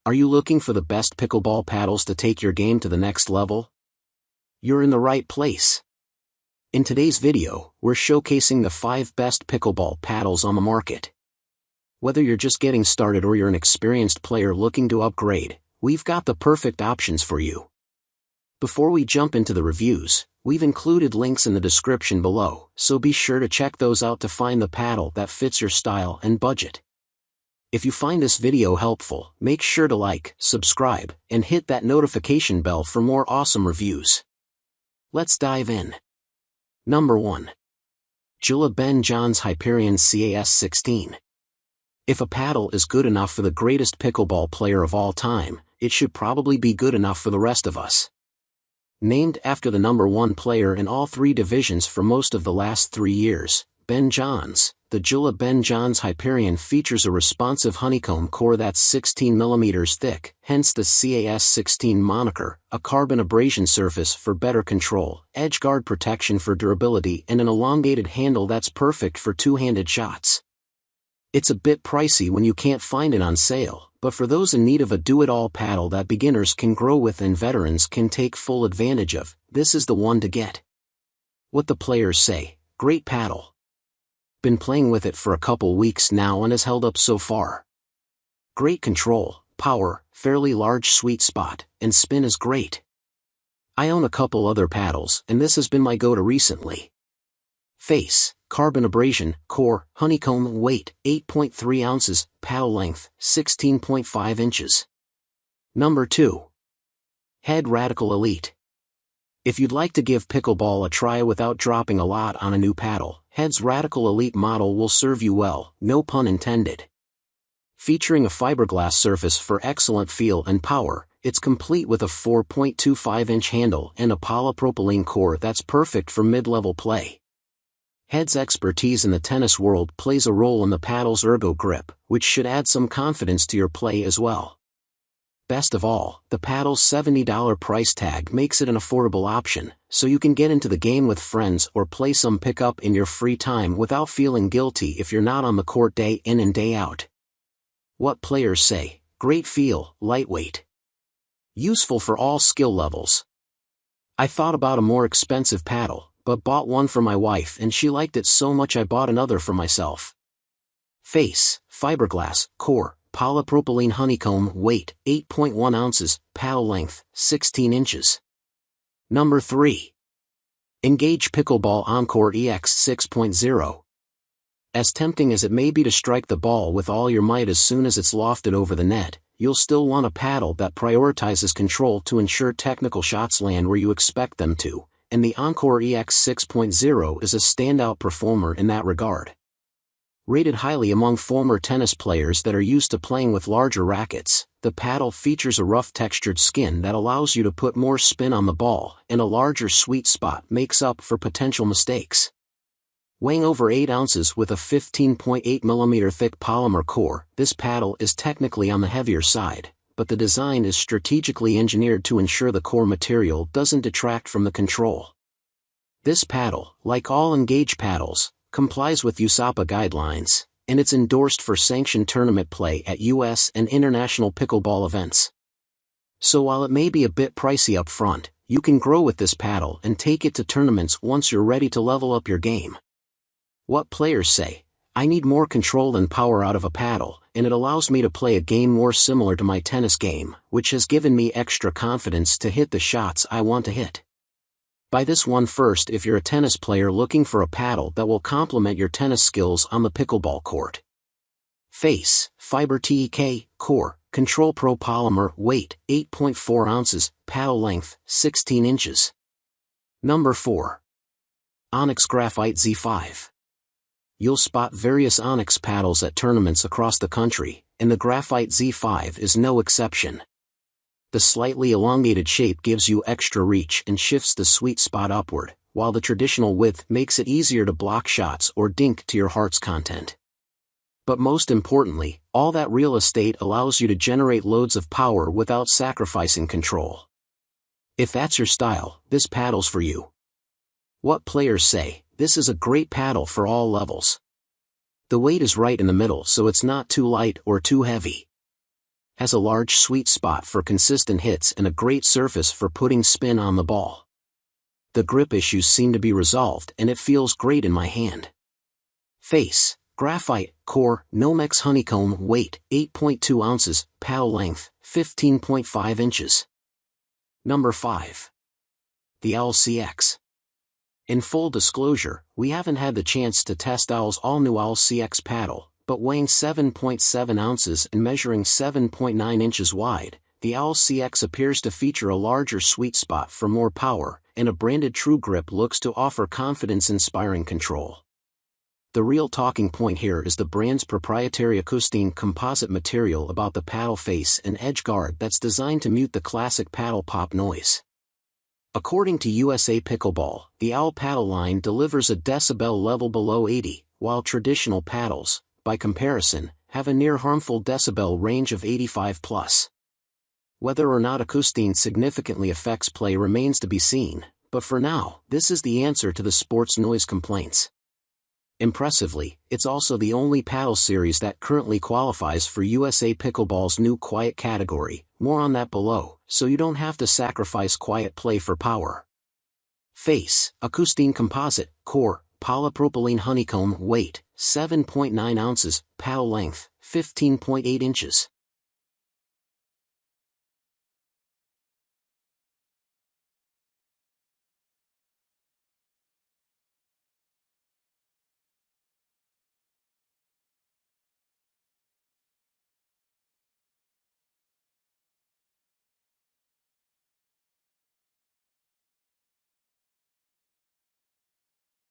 Are you looking for the best pickleball paddles to take your game to the next level? You're in the right place. In today's video, we're showcasing the 5 best pickleball paddles on the market. Whether you're just getting started or you're an experienced player looking to upgrade, we've got the perfect options for you. Before we jump into the reviews, we've included links in the description below, so be sure to check those out to find the paddle that fits your style and budget. If you find this video helpful, make sure to like, subscribe, and hit that notification bell for more awesome reviews. Let's dive in. Number 1. Joola Ben John's Hyperion CAS16. If a paddle is good enough for the greatest pickleball player of all time, it should probably be good enough for the rest of us. Named after the number 1 player in all 3 divisions for most of the last 3 years, Ben John's, the Joola Ben John's Hyperion features a responsive honeycomb core that's 16 mm thick, hence the CAS16 moniker, a carbon abrasion surface for better control, edge guard protection for durability, and an elongated handle that's perfect for two-handed shots. It's a bit pricey when you can't find it on sale, but for those in need of a do-it-all paddle that beginners can grow with and veterans can take full advantage of, this is the one to get. What the players say: great paddle. Been playing with it for a couple weeks now and has held up so far. Great control, power, fairly large sweet spot, and spin is great. I own a couple other paddles and this has been my go-to recently. Face, carbon abrasion, core, honeycomb, weight, 8.3 ounces, paddle length, 16.5 inches. Number 2. Head Radical Elite. If you'd like to give pickleball a try without dropping a lot on a new paddle, Head's Radical Elite model will serve you well, no pun intended. Featuring a fiberglass surface for excellent feel and power, it's complete with a 4.25-inch handle and a polypropylene core that's perfect for mid-level play. Head's expertise in the tennis world plays a role in the paddle's ergo grip, which should add some confidence to your play as well. Best of all, the paddle's $70 price tag makes it an affordable option, so you can get into the game with friends or play some pickup in your free time without feeling guilty if you're not on the court day in and day out. What players say: great feel, lightweight. Useful for all skill levels. I thought about a more expensive paddle, but bought one for my wife and she liked it so much I bought another for myself. Face, fiberglass, core, polypropylene honeycomb, weight, 8.1 ounces, paddle length, 16 inches. Number 3. Engage Pickleball Encore EX 6.0. As tempting as it may be to strike the ball with all your might as soon as it's lofted over the net, you'll still want a paddle that prioritizes control to ensure technical shots land where you expect them to, and the Encore EX 6.0 is a standout performer in that regard. Rated highly among former tennis players that are used to playing with larger rackets, the paddle features a rough textured skin that allows you to put more spin on the ball, and a larger sweet spot makes up for potential mistakes. Weighing over 8 ounces with a 15.8 mm thick polymer core, this paddle is technically on the heavier side, but the design is strategically engineered to ensure the core material doesn't detract from the control. This paddle, like all Engage paddles, complies with USAPA guidelines, and it's endorsed for sanctioned tournament play at US and international pickleball events. So while it may be a bit pricey up front, you can grow with this paddle and take it to tournaments once you're ready to level up your game. What players say: I need more control and power out of a paddle, and it allows me to play a game more similar to my tennis game, which has given me extra confidence to hit the shots I want to hit. Buy this one first if you're a tennis player looking for a paddle that will complement your tennis skills on the pickleball court. Face, Fiber TEK, core, Control Pro polymer, weight, 8.4 ounces, paddle length, 16 inches. Number 4. Onyx Graphite Z5. You'll spot various Onyx paddles at tournaments across the country, and the Graphite Z5 is no exception. The slightly elongated shape gives you extra reach and shifts the sweet spot upward, while the traditional width makes it easier to block shots or dink to your heart's content. But most importantly, all that real estate allows you to generate loads of power without sacrificing control. If that's your style, this paddle's for you. What players say: this is a great paddle for all levels. The weight is right in the middle, so it's not too light or too heavy. Has a large sweet spot for consistent hits and a great surface for putting spin on the ball. The grip issues seem to be resolved and it feels great in my hand. Face, graphite, core, Nomex honeycomb, weight, 8.2 ounces, paddle length, 15.5 inches. Number 5. The Owl CX. In full disclosure, we haven't had the chance to test Owl's all-new Owl CX paddle, but weighing 7.7 ounces and measuring 7.9 inches wide, the Owl CX appears to feature a larger sweet spot for more power, and a branded True Grip looks to offer confidence-inspiring control. The real talking point here is the brand's proprietary acoustine composite material about the paddle face and edge guard that's designed to mute the classic paddle pop noise. According to USA Pickleball, the Owl paddle line delivers a decibel level below 80, while traditional paddles, by comparison, have a near harmful decibel range of 85 plus. Whether or not acoustine significantly affects play remains to be seen, but for now, this is the answer to the sport's noise complaints. Impressively, it's also the only paddle series that currently qualifies for USA Pickleball's new quiet category, more on that below, so you don't have to sacrifice quiet play for power. Face, acoustine composite, core, polypropylene honeycomb, weight, 7.9 ounces, paddle length, 15.8 inches.